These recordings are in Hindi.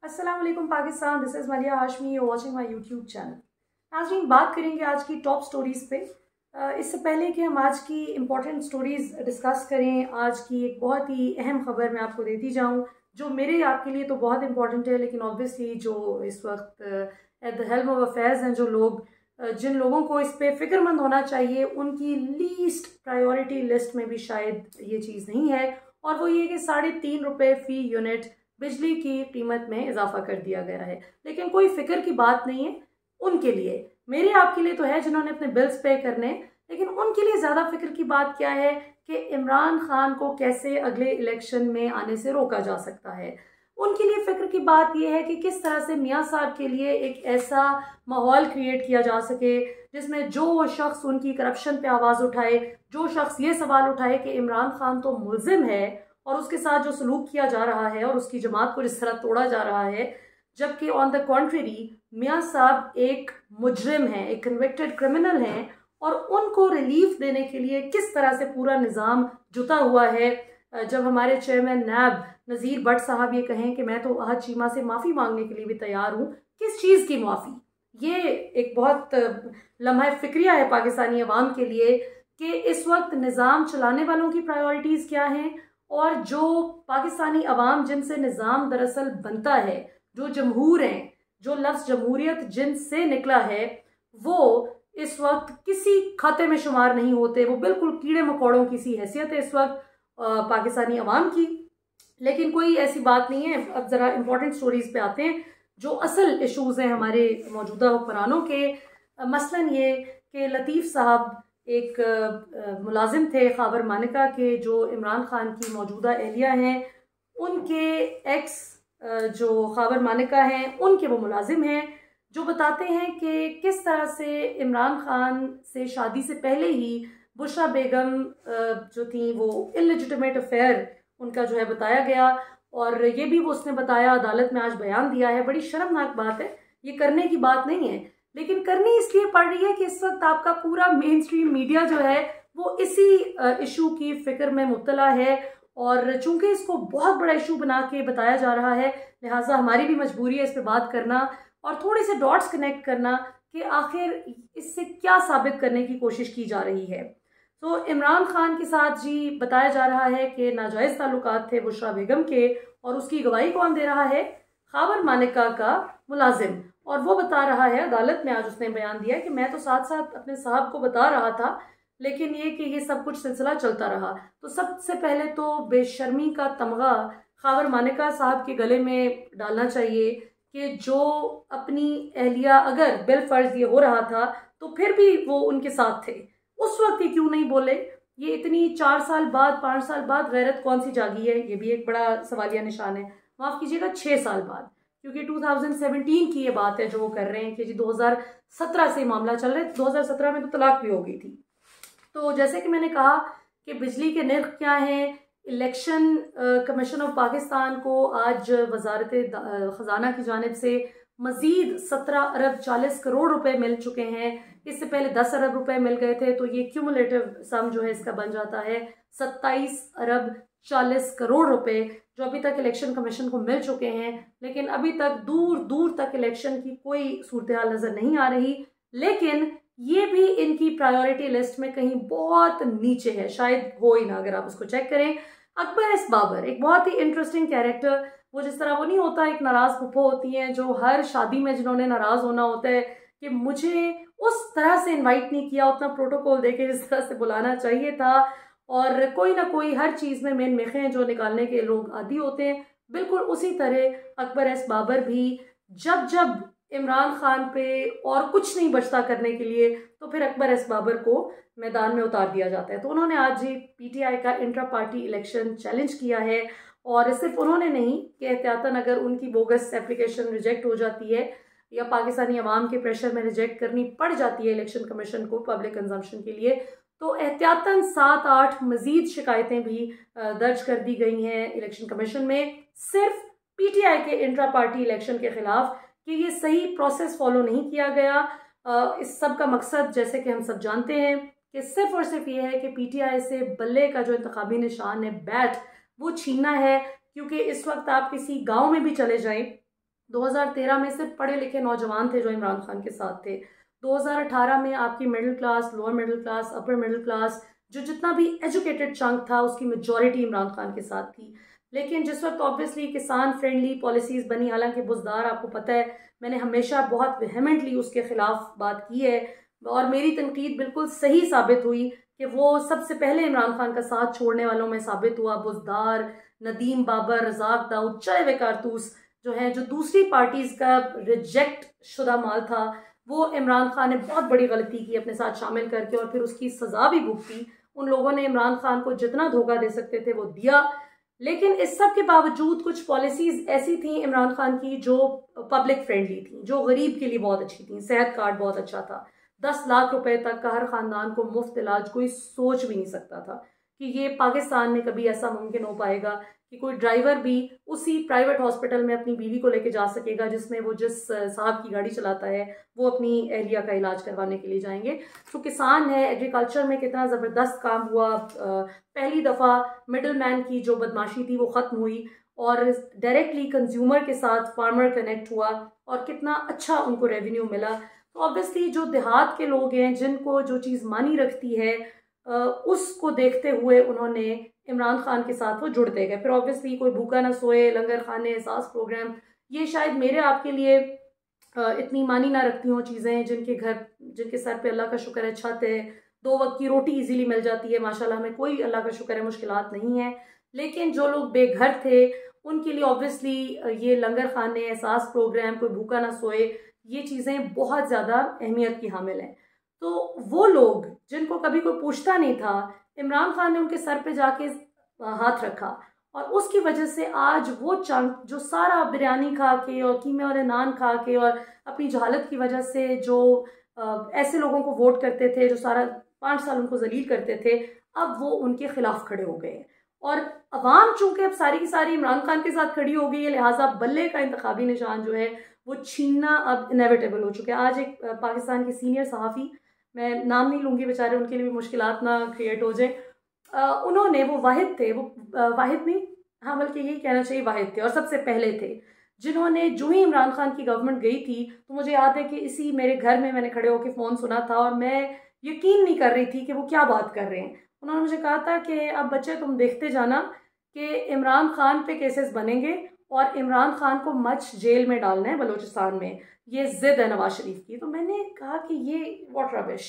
अस्सलाम वालेकुम पाकिस्तान, दिस इज़ मलिया Hashmi, you watching my YouTube channel. नाज़रीन, बात करेंगे आज की टॉप स्टोरीज़ पे। इससे पहले कि हम आज की इम्पॉर्टेंट स्टोरीज़ डिस्कस करें, आज की एक बहुत ही अहम खबर मैं आपको देती जाऊं जो मेरे आपके लिए तो बहुत इंपॉर्टेंट है, लेकिन ऑब्वियसली जो इस वक्त at the helm of affairs हैं, जो लोग जिन लोगों को इस पर फ़िक्रमंद होना चाहिए, उनकी लीस्ट प्रायोरिटी लिस्ट में भी शायद ये चीज़ नहीं है। और वो ये कि ₹3.5 फ़ी यूनिट बिजली की कीमत में इजाफा कर दिया गया है। लेकिन कोई फिक्र की बात नहीं है उनके लिए, मेरे आपके लिए तो है जिन्होंने अपने बिल्स पे करने, लेकिन उनके लिए ज़्यादा फिक्र की बात क्या है कि इमरान खान को कैसे अगले इलेक्शन में आने से रोका जा सकता है। उनके लिए फिक्र की बात यह है कि किस तरह से मियाँ साहब के लिए एक ऐसा माहौल क्रिएट किया जा सके जिसमें जो शख्स उनकी करप्शन पे आवाज़ उठाए, जो शख्स ये सवाल उठाए कि इमरान खान तो मुल्जिम है और उसके साथ जो सलूक किया जा रहा है और उसकी जमात को जिस तरह तोड़ा जा रहा है, जबकि ऑन द कॉन्ट्रेरी मियाँ साहब एक मुजरिम हैं, एक कन्विक्टेड क्रिमिनल हैं, और उनको रिलीफ देने के लिए किस तरह से पूरा निज़ाम जुटा हुआ है। जब हमारे चेयरमैन नैब नज़ीर भट्ट साहब ये कहें कि मैं तो अहद चीमा से माफ़ी मांगने के लिए भी तैयार हूँ, किस चीज़ की माफ़ी? ये एक बहुत लम्हा फिक्रिया है पाकिस्तानी अवाम के लिए कि इस वक्त निज़ाम चलाने वालों की प्रायोरिटीज़ क्या हैं और जो पाकिस्तानी अवाम जिनसे निज़ाम दरअसल बनता है, जो जमहूर हैं, जो लफ्ज़ जमहूरियत जिनसे निकला है, वो इस वक्त किसी खाते में शुमार नहीं होते। वो बिल्कुल कीड़े मकोड़ों की सी हैसियत है इस वक्त पाकिस्तानी अवाम की। लेकिन कोई ऐसी बात नहीं है। अब ज़रा इम्पोर्टेंट स्टोरीज़ पे आते हैं, जो असल इशूज़ हैं हमारे मौजूदा हुक्मरानों के। मसलन ये कि लतीफ़ साहब एक मुलाजिम थे ख़ाबर मानिका के, जो इमरान खान की मौजूदा एहलिया हैं, उनके एक्स जो ख़ाबर मानिका हैं उनके वो मुलाजिम हैं, जो बताते हैं कि किस तरह से इमरान खान से शादी से पहले ही बुशरा बेगम जो थी वो इलेजिटिमेट अफेयर उनका जो है बताया गया। और ये भी वो उसने बताया, अदालत में आज बयान दिया है। बड़ी शर्मनाक बात है, ये करने की बात नहीं है, लेकिन करनी इसलिए पड़ रही है कि इस वक्त आपका पूरा मेन स्ट्रीम मीडिया जो है वो इसी इशू की फिक्र में मुब्तला है। और चूंकि इसको बहुत बड़ा इशू बना के बताया जा रहा है, लिहाजा हमारी भी मजबूरी है इस पर बात करना और थोड़े से डॉट्स कनेक्ट करना कि आखिर इससे क्या साबित करने की कोशिश की जा रही है। तो इमरान खान के साथ जी बताया जा रहा है कि नाजायज़ ताल्लुकात थे बुशरा बेगम के, और उसकी गवाही कौन दे रहा है? ख़ाबर मानिका का मुलाजिम। और वो बता रहा है, अदालत में आज उसने बयान दिया कि मैं तो साथ साथ अपने साहब को बता रहा था, लेकिन ये कि ये सब कुछ सिलसिला चलता रहा। तो सबसे पहले तो बेशर्मी का तमगा ख़ाबर मानिका साहब के गले में डालना चाहिए कि जो अपनी एहलिया, अगर बिल फर्ज ये हो रहा था तो फिर भी वो उनके साथ थे, उस वक्त ही क्यों नहीं बोले? ये इतनी 4 साल बाद 5 साल बाद गैरत कौन सी जागी है? ये भी एक बड़ा सवालिया निशान है। माफ़ कीजिएगा, 6 साल बाद, क्योंकि 2017 की ये बात है जो वो कर रहे हैं कि जी 2017 से मामला चल रहा है। 2017 में तो तलाक भी हो गई थी। तो जैसे कि मैंने कहा कि बिजली के नर्ख क्या हैं, इलेक्शन कमीशन ऑफ पाकिस्तान को आज वजारत ख़जाना की जानिब से मज़ीद 17 अरब 40 करोड़ रुपए मिल चुके हैं। इससे पहले 10 अरब रुपए मिल गए थे, तो ये क्यूमुलेटिव सम जो है इसका बन जाता है 27 अरब 40 करोड़ रुपए, जो अभी तक इलेक्शन कमीशन को मिल चुके हैं। लेकिन अभी तक दूर दूर तक इलेक्शन की कोई सूरत हाल नज़र नहीं आ रही। लेकिन ये भी इनकी प्रायोरिटी लिस्ट में कहीं बहुत नीचे है, शायद हो ही ना अगर आप उसको चेक करें। अकबर एस बाबर एक बहुत ही इंटरेस्टिंग कैरेक्टर, वो जिस तरह वो नहीं होता, एक नाराज़ फुप्पो होती हैं जो हर शादी में जिन्होंने नाराज़ होना होता है कि मुझे उस तरह से इनवाइट नहीं किया, उतना प्रोटोकॉल देके जिस तरह से बुलाना चाहिए था, और कोई ना कोई हर चीज़ में मेन मेखें जो निकालने के लोग आदी होते हैं। बिल्कुल उसी तरह अकबर एस बाबर भी जब जब इमरान खान पे और कुछ नहीं बचता करने के लिए, तो फिर अकबर एस बाबर को मैदान में उतार दिया जाता है। तो उन्होंने आज ही पीटीआई का इंट्रा पार्टी इलेक्शन चैलेंज किया है, और सिर्फ उन्होंने नहीं कि एहतियातन अगर उनकी बोगस एप्लीकेशन रिजेक्ट हो जाती है या पाकिस्तानी अवाम के प्रेशर में रिजेक्ट करनी पड़ जाती है इलेक्शन कमीशन को पब्लिक कंजम्पशन के लिए, तो एहतियातन 7-8 मजीद शिकायतें भी दर्ज कर दी गई हैं इलेक्शन कमीशन में, सिर्फ पीटीआई के इंट्रा पार्टी इलेक्शन के खिलाफ, कि ये सही प्रोसेस फॉलो नहीं किया गया। इस सब का मकसद जैसे कि हम सब जानते हैं कि सिर्फ और सिर्फ ये है कि पीटीआई से बल्ले का जो इंतखाबी निशान है, बैट, वो छीनना है। क्योंकि इस वक्त आप किसी गांव में भी चले जाएं, 2013 में सिर्फ पढ़े लिखे नौजवान थे जो इमरान खान के साथ थे। 2018 में आपकी middle class, lower middle class, upper middle class, जो जितना भी एजुकेटेड चंक था उसकी मेजॉरिटी इमरान खान के साथ थी। लेकिन जिस वक्त ऑब्वियसली किसान फ्रेंडली पॉलिसीज़ बनी, हालांकि बुज़दार आपको पता है मैंने हमेशा बहुत वेहेमेंटली उसके खिलाफ बात की है और मेरी तनकीद बिल्कुल सही साबित हुई कि वो सबसे पहले इमरान खान का साथ छोड़ने वालों में साबित हुआ। बुज़दार, नदीम बाबर, रज़ाक दाऊद, चले वे कारतूस जो हैं, जो दूसरी पार्टीज़ का रिजेक्ट शुदा माल था, वो इमरान खान ने बहुत बड़ी गलती की अपने साथ शामिल करके और फिर उसकी सज़ा भी भुगती। उन लोगों ने इमरान खान को जितना धोखा दे सकते थे वो दिया। लेकिन इस सब के बावजूद कुछ पॉलिसीज़ ऐसी थी इमरान खान की जो पब्लिक फ्रेंडली थी, जो गरीब के लिए बहुत अच्छी थी। सेहत कार्ड बहुत अच्छा था, 10 लाख रुपए तक का हर ख़ानदान को मुफ्त इलाज। कोई सोच भी नहीं सकता था कि ये पाकिस्तान में कभी ऐसा मुमकिन हो पाएगा कि कोई ड्राइवर भी उसी प्राइवेट हॉस्पिटल में अपनी बीवी को लेके जा सकेगा जिसमें वो जिस साहब की गाड़ी चलाता है, वो अपनी एहलिया का इलाज करवाने के लिए जाएंगे। तो किसान है, एग्रीकल्चर में कितना ज़बरदस्त काम हुआ। पहली दफ़ा मिडल मैन की जो बदमाशी थी वो ख़त्म हुई और डायरेक्टली कंज्यूमर के साथ फार्मर कनेक्ट हुआ और कितना अच्छा उनको रेवेन्यू मिला। तो ऑब्वियसली जो देहात के लोग हैं, जिनको जो चीज़ मानी रखती है, उसको देखते हुए उन्होंने इमरान खान के साथ वो जुड़ते गए। फिर ऑब्वियसली कोई भूखा ना सोए, लंगर खाने, एहसास प्रोग्राम, ये शायद मेरे आपके लिए इतनी मानी ना रखती हों चीज़ें, जिनके सर पे अल्लाह का शुक्र है छत है, 2 वक्त की रोटी इजीली मिल जाती है, माशाल्लाह हमें कोई अल्लाह का शुक्र है मुश्किलात नहीं है। लेकिन जो लोग बेघर थे उनके लिए ऑब्वियसली ये लंगर खाने, एहसास प्रोग्राम, कोई भूखा ना सोए, ये चीज़ें बहुत ज़्यादा अहमियत की हामिल हैं। तो वो लोग जिनको कभी कोई पूछता नहीं था, इमरान खान ने उनके सर पे जाके हाथ रखा और उसकी वजह से आज वो चंक जो सारा बिरयानी खा के और कीमे वाले नान खा के और अपनी जहालत की वजह से जो ऐसे लोगों को वोट करते थे, जो सारा 5 साल उनको जलील करते थे, अब वो उनके खिलाफ खड़े हो गए। और अवाम चूंकि अब सारी की सारी इमरान खान के साथ खड़ी हो गई है, लिहाजा बल्ले का इंतखाबी निशान जो है वो छीनना अब इनेविटेबल हो चुका है। आज एक पाकिस्तान के सीनियर सहाफ़ी, मैं नाम नहीं लूँगी बेचारे, उनके लिए भी मुश्किलात ना क्रिएट हो जाए, उन्होंने, वो वाहिद थे, वो वाहिद नहीं, हाँ बल्कि यही कहना चाहिए वाहिद थे और सबसे पहले थे जिन्होंने, जो ही इमरान खान की गवर्नमेंट गई थी तो मुझे याद है कि इसी मेरे घर में मैंने खड़े होकर फ़ोन सुना था और मैं यकीन नहीं कर रही थी कि वो क्या बात कर रहे हैं। उन्होंने मुझे कहा था कि अब बच्चे तुम देखते जाना कि इमरान खान पे केसेस बनेंगे और इमरान खान को मच जेल में डालना है बलूचिस्तान में, ये जिद है नवाज शरीफ की। तो मैंने कहा कि ये व्हाट रबिश,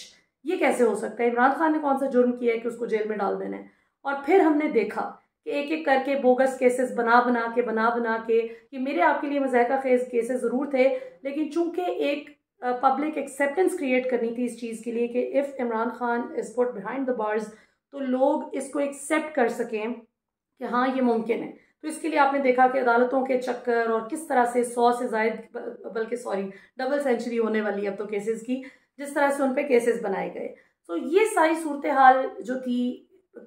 ये कैसे हो सकता है, इमरान खान ने कौन सा जुर्म किया है कि उसको जेल में डाल देना है। और फिर हमने देखा कि एक एक करके बोगस केसेस बना बना के कि मेरे आपके लिए मज़ाहिका खेज केसेस ज़रूर थे, लेकिन चूंकि एक पब्लिक एक्सेप्टेंस क्रिएट करनी थी इस चीज़ के लिए कि if Imran Khan is put behind the bars, तो लोग इसको एक्सेप्ट कर सकें कि हाँ ये मुमकिन है। तो इसके लिए आपने देखा कि अदालतों के चक्कर और किस तरह से 100 से ज़ायद, बल्कि सॉरी डबल सेंचुरी होने वाली है अब तो केसेस की, जिस तरह से उन पे केसेस बनाए गए। तो ये सारी सूरत हाल जो थी,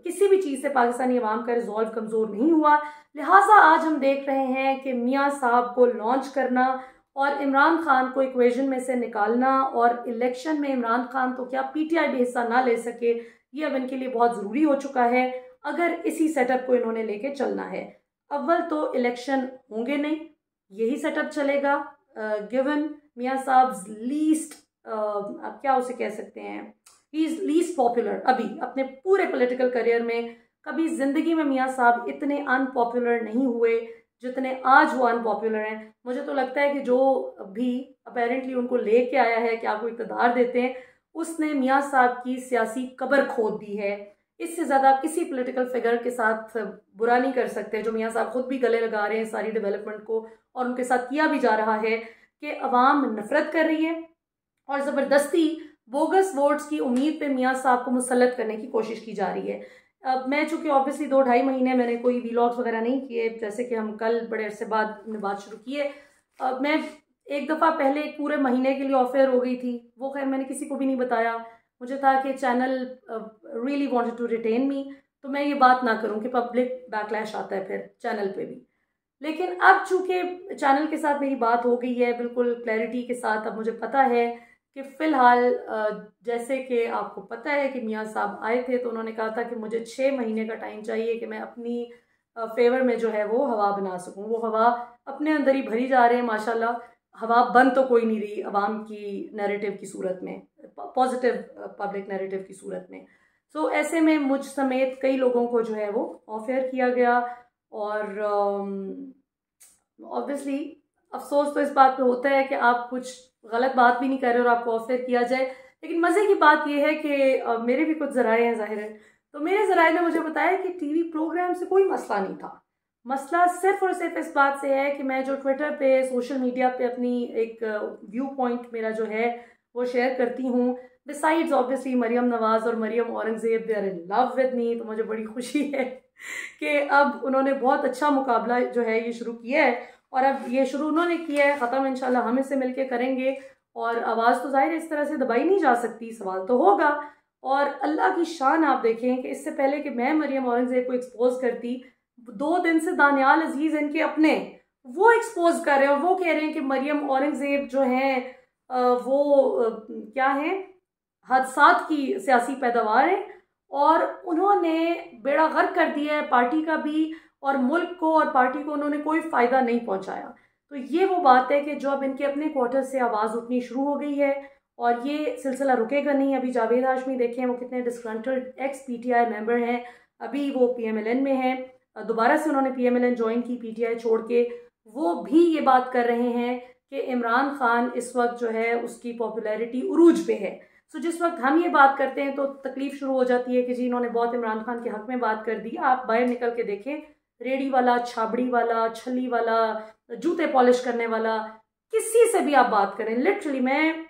किसी भी चीज़ से पाकिस्तानी अवाम का रिजॉल्व कमज़ोर नहीं हुआ। लिहाजा आज हम देख रहे हैं कि मियाँ साहब को लॉन्च करना और इमरान खान को इक्वेशन में से निकालना और इलेक्शन में इमरान खान तो क्या PTI भी हिस्सा ना ले सके, ये अब इनके लिए बहुत ज़रूरी हो चुका है अगर इसी सेटअप को इन्होंने लेके चलना है। अव्वल तो इलेक्शन होंगे नहीं, यही सेटअप चलेगा। गिवन मियाँ साहब लीस्ट, आप क्या उसे कह सकते हैं, ही इज़ लीस्ट पॉपुलर। अभी अपने पूरे पॉलिटिकल करियर में कभी ज़िंदगी में मियाँ साहब इतने अनपॉपुलर नहीं हुए जितने आज वो अनपॉपुलर हैं। मुझे तो लगता है कि जो भी अपेरेंटली उनको लेके आया है कि आपको इक़्तिदार देते हैं, उसने मियाँ साहब की सियासी कब्र खोद दी है। इससे ज़्यादा किसी पॉलिटिकल फिगर के साथ बुरा नहीं कर सकते, जो मियाँ साहब खुद भी गले लगा रहे हैं सारी डेवलपमेंट को, और उनके साथ किया भी जा रहा है कि अवाम नफरत कर रही है और ज़बरदस्ती बोगस वोट्स की उम्मीद पे मियाँ साहब को मुसल्लत करने की कोशिश की जा रही है। अब मैं चूँकि ऑब्वियसली 2-2.5 महीने मैंने कोई वीलॉग्स वगैरह नहीं किए, जैसे कि हम कल बड़े अरसे बाद हमने बात शुरू की है। मैं एक दफ़ा पहले एक पूरे महीने के लिए ऑफेयर हो गई थी, वो खैर मैंने किसी को भी नहीं बताया। मुझे था कि channel really wanted to retain me, तो मैं ये बात ना करूं कि पब्लिक बैकलैश आता है फिर चैनल पे भी। लेकिन अब चूंकि चैनल के साथ मेरी बात हो गई है बिल्कुल क्लैरिटी के साथ, अब मुझे पता है कि फ़िलहाल जैसे कि आपको पता है कि मियाँ साहब आए थे तो उन्होंने कहा था कि मुझे 6 महीने का टाइम चाहिए कि मैं अपनी फेवर में जो है वो हवा बना सकूं। वो हवा अपने अंदर ही भरी जा रहे हैं माशाल्लाह। हवा बंद तो कोई नहीं रही अवाम की नैरेटिव की सूरत में, पॉजिटिव पब्लिक नैरेटिव की सूरत में। सो ऐसे में मुझ समेत कई लोगों को जो है वो ऑफ एयर किया गया। और ऑब्वियसली अफसोस तो इस बात पे होता है कि आप कुछ गलत बात भी नहीं कर रहे और आपको ऑफ एयर किया जाए। लेकिन मज़े की बात यह है कि मेरे भी कुछ ज़राए हैं ज़ाहिर है, तो मेरे ज़राए ने मुझे बताया कि टीवी प्रोग्राम से कोई मसला नहीं था। मसला सिर्फ और सिर्फ इस बात से है कि मैं जो ट्विटर पे, सोशल मीडिया पे अपनी एक व्यू पॉइंट मेरा जो है वो शेयर करती हूँ। बिसाइड्स ऑब्वियसली मरियम नवाज़ और Maryam Aurangzeb they are in love with me, तो मुझे बड़ी खुशी है कि अब उन्होंने बहुत अच्छा मुकाबला जो है ये शुरू किया है। और अब ये शुरू उन्होंने किया है, ख़त्म इंशाल्लाह हम इससे मिलके करेंगे। और आवाज़ तो ज़ाहिर इस तरह से दबाई नहीं जा सकती, सवाल तो होगा। और अल्लाह की शान आप देखें कि इससे पहले कि मैं मरियम औरंगज़ेब को एक्सपोज करती, 2 दिन से दानियाल अजीज़ इनके अपने वो एक्सपोज कर रहे हैं और वो कह रहे हैं कि मरियम औरंगज़ेब जो हैं वो क्या हैं, हादसात की सियासी पैदावार है। और उन्होंने बेड़ा गर्क कर दिया है पार्टी का भी, और मुल्क को और पार्टी को उन्होंने कोई फ़ायदा नहीं पहुंचाया। तो ये वो बात है कि जो अब इनके अपने क्वार्टर से आवाज़ उठनी शुरू हो गई है और ये सिलसिला रुकेगा नहीं। अभी जावेद हाशमी देखें वो कितने डिस्ग्रंटल्ड एक्स PTI मेंबर हैं, अभी वो PMLN में हैं, दोबारा से उन्होंने PMLN ज्वाइन की PTI छोड़ के। वो भी ये बात कर रहे हैं कि इमरान खान इस वक्त जो है उसकी पॉपुलैरिटी उरूज पे है। सो जिस वक्त हम ये बात करते हैं तो तकलीफ शुरू हो जाती है कि जी इन्होंने बहुत इमरान खान के हक में बात कर दी। आप बाहर निकल के देखें, रेडी वाला, छाबड़ी वाला, छली वाला, जूते पॉलिश करने वाला, किसी से भी आप बात करें, लिटरली मैं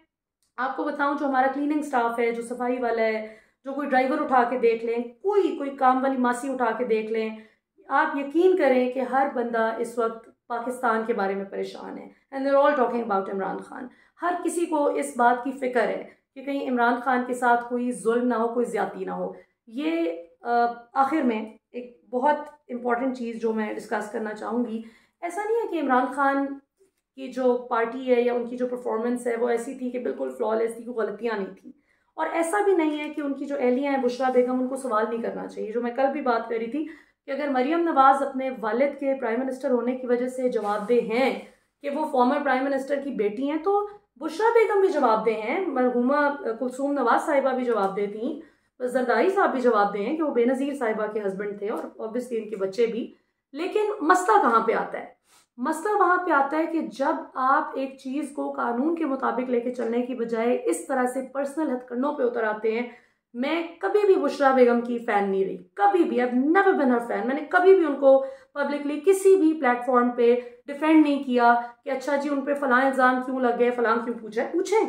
आपको बताऊं, जो हमारा क्लीनिंग स्टाफ है, जो सफाई वाला है, जो कोई ड्राइवर उठा के देख लें, कोई काम वाली मासी उठा के देख लें, आप यकीन करें कि हर बंदा इस वक्त पाकिस्तान के बारे में परेशान है। And they are all talking about Imran Khan. हर किसी को इस बात की फिक्र है कि कहीं इमरान खान के साथ कोई जुल्म ना हो, कोई ज्यादती ना हो। ये आखिर में एक बहुत इम्पॉर्टेंट चीज़ जो मैं डिस्कस करना चाहूँगी, ऐसा नहीं है कि इमरान खान की जो पार्टी है या उनकी जो परफॉर्मेंस है वो ऐसी थी कि बिल्कुल फ्लॉलेस थी, कोई गलतियाँ नहीं थी। और ऐसा भी नहीं है कि उनकी जो एहलिया हैं बुशरा बेगम, उनको सवाल नहीं करना चाहिए। जो मैं कल भी बात कर रही थी कि अगर मरियम नवाज़ अपने वालिद के प्राइम मिनिस्टर होने की वजह से जवाबदेह हैं कि वो फॉर्मर प्राइम मिनिस्टर की बेटी हैं, तो बुशरा बेगम भी जवाबदेह हैं, मरहूमा कुलसूम नवाज साहिबा भी जवाबदेह थी, जरदारी साहब भी जवाबदेह हैं कि वो बेनज़ीर साहिबा के हस्बैंड थे और ऑब्वियसली इनके बच्चे भी। लेकिन मसला कहाँ पे आता है? मसला वहाँ पे आता है कि जब आप एक चीज़ को कानून के मुताबिक लेके चलने की बजाय इस तरह से पर्सनल हथकंडों पे उतर आते हैं। मैं कभी भी बुशरा बेगम की फ़ैन नहीं रही, कभी भी। I have never been her fan. मैंने कभी भी उनको पब्लिकली किसी भी प्लेटफॉर्म पे डिफेंड नहीं किया कि अच्छा जी उन पे फलां इल्ज़ाम क्यों लग गए, फलां क्यों पूछे। पूछें,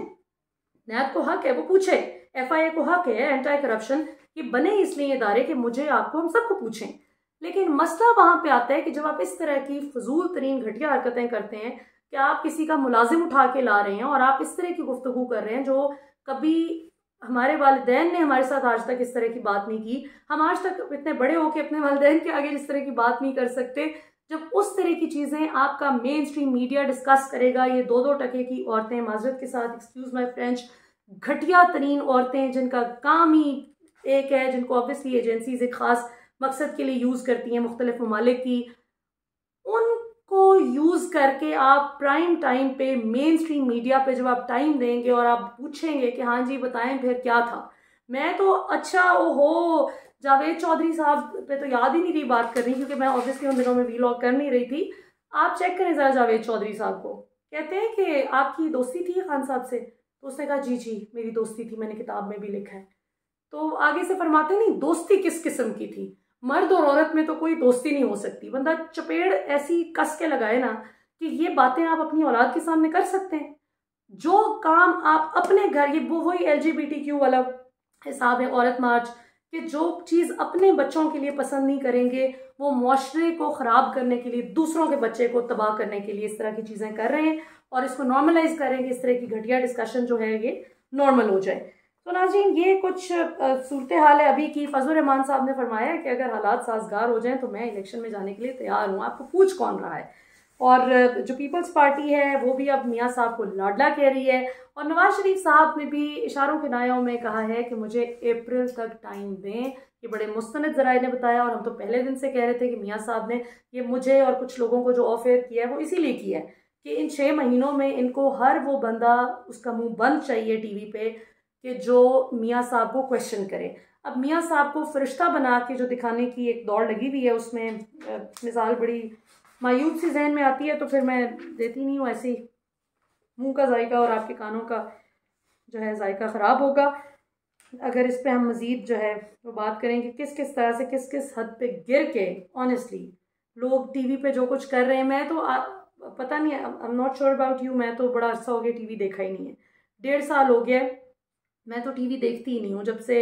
नैब को हक है वो पूछे, FIA को हक है, एंटी करप्शन ये बने इसलिए इदारे कि मुझे, आपको, हम सबको पूछें। लेकिन मसला वहां पे आता है कि जब आप इस तरह की फजूल तरीन घटिया हरकतें करते हैं कि आप किसी का मुलाजिम उठा के ला रहे हैं और आप इस तरह की गुफ्तगू कर रहे हैं जो कभी हमारे वालिदैन ने हमारे साथ आज तक इस तरह की बात नहीं की। हम आज तक इतने बड़े होके अपने वालिदैन के आगे इस तरह की बात नहीं कर सकते। जब उस तरह की चीज़ें आपका मेन स्ट्रीम मीडिया डिस्कस करेगा, ये 2-2 टके की औरतें, माजरत के साथ, एक्सक्यूज माई फ्रेंच, घटिया तरीन औरतें जिनका काम ही एक है, जिनको ऑब्वियसली एजेंसीज एक ख़ास मकसद के लिए यूज़ करती हैं मुख्तलिफ ममालिक की, उनको यूज़ करके आप प्राइम टाइम पे मेन स्ट्रीम मीडिया पे जब आप टाइम देंगे और आप पूछेंगे कि हाँ जी बताएं फिर क्या था। मैं तो अच्छा ओहो जावेद चौधरी साहब पे तो याद ही नहीं रही बात करनी, क्योंकि मैं ऑब्वियसली उन दिनों में वीलॉग कर नहीं रही थी। आप चेक करें ज़रा जावेद चौधरी साहब को, कहते हैं कि आपकी दोस्ती थी खान साहब से, तो उसने कहा जी जी मेरी दोस्ती थी, मैंने किताब में भी लिखा है। तो आगे से फरमाते नहीं दोस्ती किस किस्म की थी, मर्द और औरत में तो कोई दोस्ती नहीं हो सकती। बंदा चपेड़ ऐसी कस के लगाए ना कि ये बातें आप अपनी औलाद के सामने कर सकते हैं। जो काम आप अपने घर, ये वो वही LGBTQ वाला हिसाब है, औरत मार्च, कि जो चीज़ अपने बच्चों के लिए पसंद नहीं करेंगे वो मुआशरे को ख़राब करने के लिए, दूसरों के बच्चे को तबाह करने के लिए इस तरह की चीज़ें कर रहे हैं और इसको नॉर्मलाइज करेंगे। इस तरह की घटिया डिस्कशन जो है ये नॉर्मल हो जाए। तो नाज़रीन ये कुछ सूरत हाल है अभी की। फजल रहमान साहब ने फरमाया कि अगर हालात साजगार हो जाएं तो मैं इलेक्शन में जाने के लिए तैयार हूँ। आपको पूछ कौन रहा है? और जो पीपल्स पार्टी है वो भी अब मियाँ साहब को लाडला कह रही है। और नवाज शरीफ साहब ने भी इशारों किनारों में कहा है कि मुझे अप्रैल तक टाइम दें। ये बड़े मुस्तनद ज़राए ने बताया, और हम तो पहले दिन से कह रहे थे कि मियाँ साहब ने ये मुझे और कुछ लोगों को जो ऑफर किया है वो इसीलिए किया है कि इन 6 महीनों में इनको हर वो बंदा उसका मुंह बंद चाहिए टीवी पे कि जो मियाँ साहब को क्वेश्चन करे। अब मियाँ साहब को फरिश्ता बना के जो दिखाने की एक दौड़ लगी हुई है, उसमें मिसाल बड़ी मायूब सी जहन में आती है तो फिर मैं देती नहीं हूँ ऐसी। मुंह का जायका और आपके कानों का जो है जायका ख़राब होगा अगर इस पे हम मज़ीद जो है वो बात करें कि किस किस तरह से किस किस हद पे गिर के ऑनेस्टली लोग टीवी पे जो कुछ कर रहे हैं। मैं तो पता नहीं, I am not sure about you, मैं तो बड़ा अर्सा हो गया टीवी देखा ही नहीं है, 1.5 साल हो गया मैं तो टीवी देखती ही नहीं हूँ जब से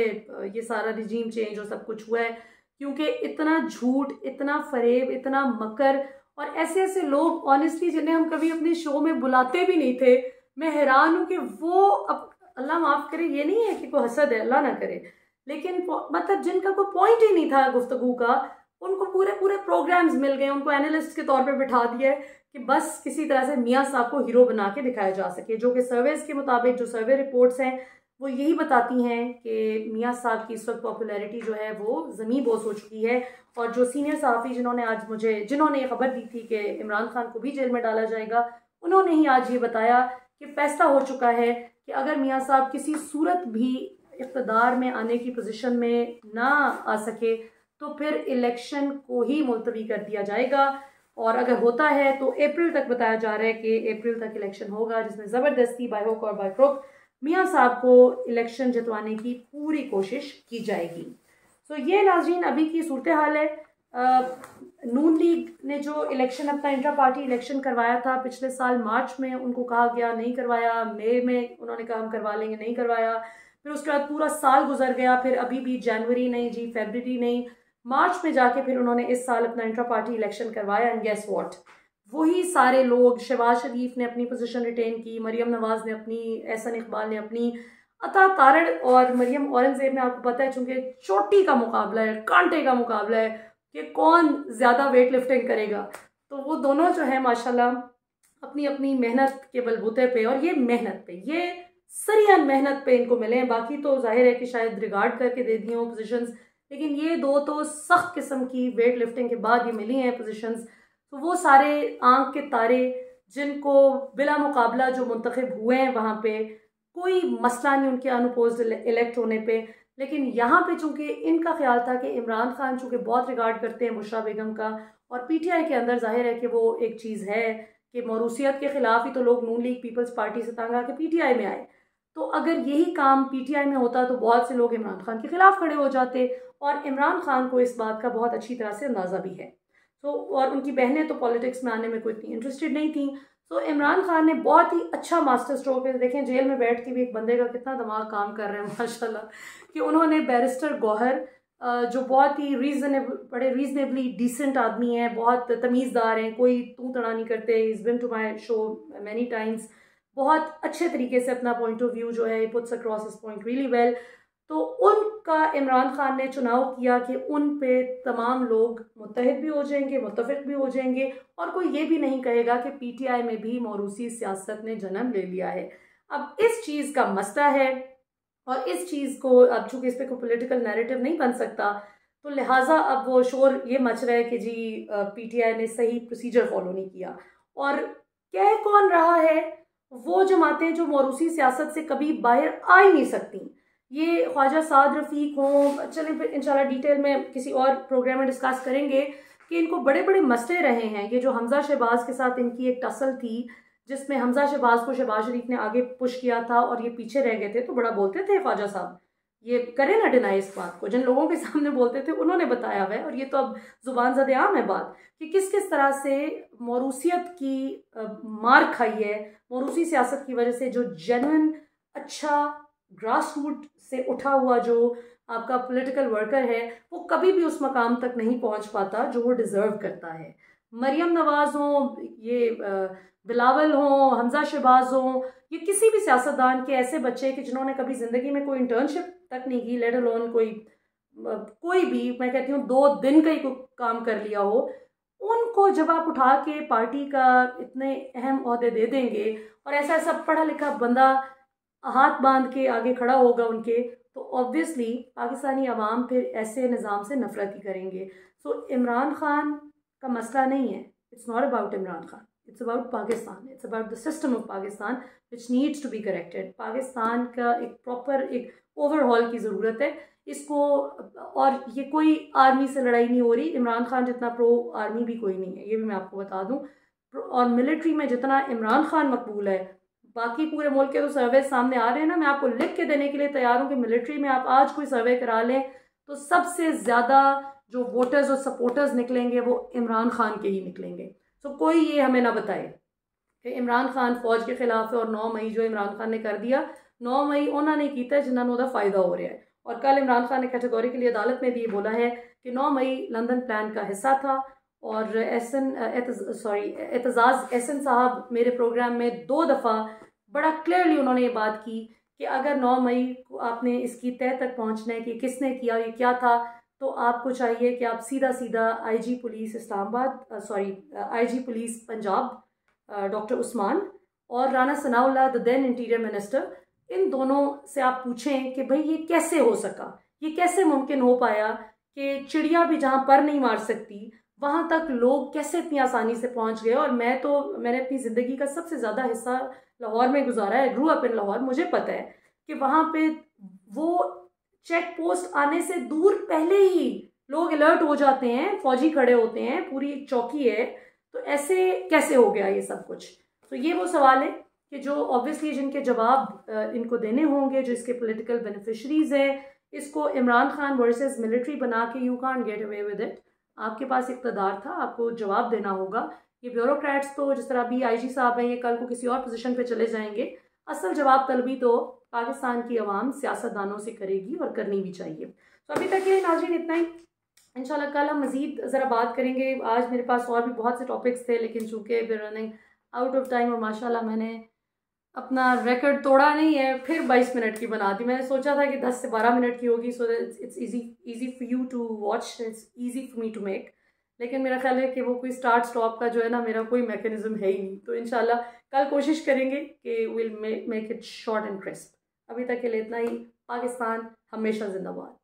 ये सारा रिजीम चेंज और सब कुछ हुआ है। क्योंकि इतना झूठ, इतना फरेब, इतना मकर और ऐसे ऐसे लोग ऑनेस्टली जिन्हें हम कभी अपने शो में बुलाते भी नहीं थे, मैं हैरान हूँ कि वो अब अल्लाह माफ़ करे, ये नहीं है कि कोई हसद है, अल्लाह ना करे, लेकिन मतलब जिनका कोई पॉइंट ही नहीं था गुफ्तगू का, उनको पूरे पूरे प्रोग्राम्स मिल गए, उनको एनालिस्ट के तौर पे बिठा दिया है कि बस किसी तरह से मियाँ साहब को हीरो बना के दिखाया जा सके। जो कि सर्वेज के मुताबिक, जो सर्वे रिपोर्ट्स हैं वो यही बताती हैं कि मियाँ साहब की इस वक्त पॉपुलैरिटी जो है वो ज़मीन बोस हो चुकी है। और जो सीनियर सहाफ़ी जिन्होंने ये खबर दी थी कि इमरान खान को भी जेल में डाला जाएगा, उन्होंने ही आज ये बताया कि फैसला हो चुका है कि अगर मियाँ साहब किसी सूरत भी इक़्तिदार में आने की पोजीशन में ना आ सके तो फिर इलेक्शन को ही मुलतवी कर दिया जाएगा। और अगर होता है तो अप्रैल तक बताया जा रहा है कि अप्रैल तक इलेक्शन होगा, जिसमें ज़बरदस्ती बाय हुक और बाय क्रुक मियाँ साहब को इलेक्शन जितवाने की पूरी कोशिश की जाएगी। तो ये नाज़रीन अभी की सूरत हाल है। नून लीग ने जो इलेक्शन, अपना इंट्रा पार्टी इलेक्शन करवाया था पिछले साल मार्च में, उनको कहा गया नहीं करवाया, मई में उन्होंने कहा हम करवा लेंगे, नहीं करवाया, फिर उसके बाद पूरा साल गुजर गया, फिर अभी भी जनवरी नहीं जी, फरवरी नहीं, मार्च में जाके फिर उन्होंने इस साल अपना इंट्रा पार्टी इलेक्शन करवाया। एंड गेस व्हाट, वही सारे लोग, शहबाज शरीफ ने अपनी पोजीशन रिटेन की, मरियम नवाज ने अपनी, एहसन इकबाल ने अपनी, अता तारड़ और मरियम औरंगजेब ने, आपको पता है चूंकि चोटी का मुकाबला है, कांटे का मुकाबला है कि कौन ज़्यादा वेट लिफ्टिंग करेगा, तो वो दोनों जो है माशाल्लाह अपनी अपनी मेहनत के बलबूते पे, और ये मेहनत पे, ये सरियान मेहनत पे इनको मिले हैं। बाकी तो जाहिर है कि शायद रिगार्ड करके दे दी हों पोजीशंस, लेकिन ये दो तो सख्त किस्म की वेट लिफ्टिंग के बाद ये मिली हैं पोजीशंस। तो वो सारे आंख के तारे जिनको बिला मुकाबला जो मुंतखब हुए हैं, वहाँ पे कोई मसला नहीं उनके अनअपोज्ड इलेक्ट होने पे, लेकिन यहाँ पे चूंकि इनका ख्याल था कि इमरान खान चूंकि बहुत रिगार्ड करते हैं बुशरा बेगम का, और पीटीआई के अंदर जाहिर है कि वो एक चीज़ है कि मौरूसियत के खिलाफ ही तो लोग नून लीग पीपल्स पार्टी से तंग आके पीटीआई में आए, तो अगर यही काम पीटीआई में होता तो बहुत से लोग इमरान खान के खिलाफ खड़े हो जाते, और इमरान खान को इस बात का बहुत अच्छी तरह से अंदाज़ा भी है। तो और उनकी बहनें तो पॉलिटिक्स में आने में कोई इतनी इंटरेस्टेड नहीं थी। तो इमरान खान ने बहुत ही अच्छा मास्टर स्ट्रोक है, देखें जेल में बैठ के भी एक बंदे का कितना दिमाग काम कर रहे हैं माशाल्लाह, कि उन्होंने बैरिस्टर गौहर, जो बहुत ही बड़े रीजनेबली डिसेंट आदमी हैं, बहुत तमीज़दार हैं, कोई तू तड़ा नहीं करते, is been to my show many times, बहुत अच्छे तरीके से अपना पॉइंट ऑफ व्यू जो है puts across his point really well, तो उनका इमरान खान ने चुनाव किया कि उन पे तमाम लोग मुत्तहिद भी हो जाएंगे, मुत्तफिक भी हो जाएंगे, और कोई ये भी नहीं कहेगा कि पीटीआई में भी मौरूसी सियासत ने जन्म ले लिया है। अब इस चीज़ का मसला है, और इस चीज़ को अब चूंकि इस पर कोई पोलिटिकल नैरेटिव नहीं बन सकता, तो लिहाजा अब वो शोर ये मच रहा है कि जी पीटीआई ने सही प्रोसीजर फॉलो नहीं किया। और कह कौन रहा है? वो जमातें जो मौरूसी सियासत से कभी बाहर आ ही नहीं सकती, ये ख्वाजा साद रफ़ीक हों, चलें फिर इंशाल्लाह डिटेल में किसी और प्रोग्राम में डिस्कस करेंगे कि इनको बड़े बड़े मसले रहे हैं। ये जो हमजा शहबाज के साथ इनकी एक टसल थी, जिसमें हमजा शहबाज को शहबाज शरीफ ने आगे पुश किया था और ये पीछे रह गए थे, तो बड़ा बोलते थे ख्वाजा साहब, ये करें ना डिनाई इस बात को, जिन लोगों के सामने बोलते थे उन्होंने बताया हुआ है, और ये तो अब जुबान ज़द आम है बात कि किस किस तरह से मौरूसियत की मार खाई है, मौरूसी सियासत की वजह से जो जेन्युइन अच्छा ग्रास रूट से उठा हुआ जो आपका पॉलिटिकल वर्कर है वो कभी भी उस मकाम तक नहीं पहुंच पाता जो वो डिज़र्व करता है। मरियम नवाज हों, ये बिलावल हों, हमजा शहबाज हों, ये किसी भी सियासतदान के ऐसे बच्चे कि जिन्होंने कभी ज़िंदगी में कोई इंटर्नशिप तक नहीं की, लेट अलोन कोई भी, मैं कहती हूँ 2 दिन का ही कोई काम कर लिया हो, उनको जब आप उठा के पार्टी का इतने अहम ओहदे दे देंगे और ऐसा ऐसा पढ़ा लिखा बंदा हाथ बांध के आगे खड़ा होगा उनके, तो ऑब्वियसली पाकिस्तानी अवाम फिर ऐसे निज़ाम से नफरत ही करेंगे। सो इमरान खान का मसला नहीं है, it's not about Imran Khan, it's about Pakistan, it's about the system of Pakistan which needs to be corrected. Pakistan का एक प्रॉपर एक ओवरहॉल की ज़रूरत है इसको। और ये कोई आर्मी से लड़ाई नहीं हो रही, इमरान खान जितना प्रो आर्मी भी कोई नहीं है, ये भी मैं आपको बता दूं। और मिलिट्री में जितना इमरान खान मकबूल है, बाकी पूरे मुल्क के तो सर्वे सामने आ रहे हैं ना, मैं आपको लिख के देने के लिए तैयार हूँ कि मिलिट्री में आप आज कोई सर्वे करा लें तो सबसे ज़्यादा जो वोटर्स और सपोर्टर्स निकलेंगे वो इमरान खान के ही निकलेंगे। सो कोई ये हमें ना बताए कि इमरान खान फौज के खिलाफ है और 9 मई जो इमरान खान ने कर दिया, 9 मई उन्होंने किया जिन्होंने उसका फ़ायदा हो रहा है। और कल इमरान खान ने कैटेगोरिकली अदालत में भी ये बोला है कि 9 मई लंदन प्लान का हिस्सा था। और एतजाज़ एहसन साहब मेरे प्रोग्राम में 2 दफ़ा बड़ा क्लियरली उन्होंने ये बात की कि अगर 9 मई को आपने इसकी तय तक पहुंचना है कि किसने किया, ये क्या था, तो आपको चाहिए कि आप सीधा सीधा IG police Islamabad IG police Punjab doctor Usman और Rana Sanaullah the then interior minister, इन दोनों से आप पूछें कि भाई ये कैसे हो सका, ये कैसे मुमकिन हो पाया कि चिड़िया भी जहाँ पर नहीं मार सकती वहाँ तक लोग कैसे इतनी आसानी से पहुँच गए। और मैंने अपनी ज़िंदगी का सबसे ज़्यादा हिस्सा लाहौर में गुजारा है, ग्रू अप इन लाहौर, मुझे पता है कि वहाँ पे वो चेक पोस्ट आने से दूर पहले ही लोग अलर्ट हो जाते हैं, फौजी खड़े होते हैं, पूरी चौकी है। तो ऐसे कैसे हो गया ये सब कुछ? तो ये वो सवाल है कि जो ऑब्वियसली जिनके जवाब इनको देने होंगे, जो इसके पॉलिटिकल बेनिफिशरीज हैं। इसको इमरान खान वर्सेस मिलिट्री बना के you can't get away with it. आपके पास इक़्तिदार था, आपको जवाब देना होगा। ये ब्यूरोक्रेट्स तो जिस तरह अभी आईजी साहब हैं, ये कल को किसी और पोजीशन पे चले जाएंगे। असल जवाब तलबी तो पाकिस्तान की आवाम सियासतदानों से करेगी और करनी भी चाहिए। तो अभी तक ये नाज़रीन इतना ही। इंशाल्लाह कल हम मज़ीद ज़रा बात करेंगे। आज मेरे पास और भी बहुत से टॉपिक्स थे, लेकिन चूँकि we running out of time और माशाल्लाह मैंने अपना रिकॉर्ड तोड़ा नहीं है, फिर 22 मिनट की बना दी। मैंने सोचा था कि 10 से 12 मिनट की होगी, so it's easy for you to watch, it's easy for me to make. लेकिन मेरा ख्याल है कि वो कोई स्टार्ट स्टॉप का जो है ना, मेरा कोई मैकेनिज्म है ही नहीं। तो इंशाल्लाह कल कोशिश करेंगे कि will make it short and crisp. अभी तक के लिए इतना ही। पाकिस्तान हमेशा जिंदाबाद।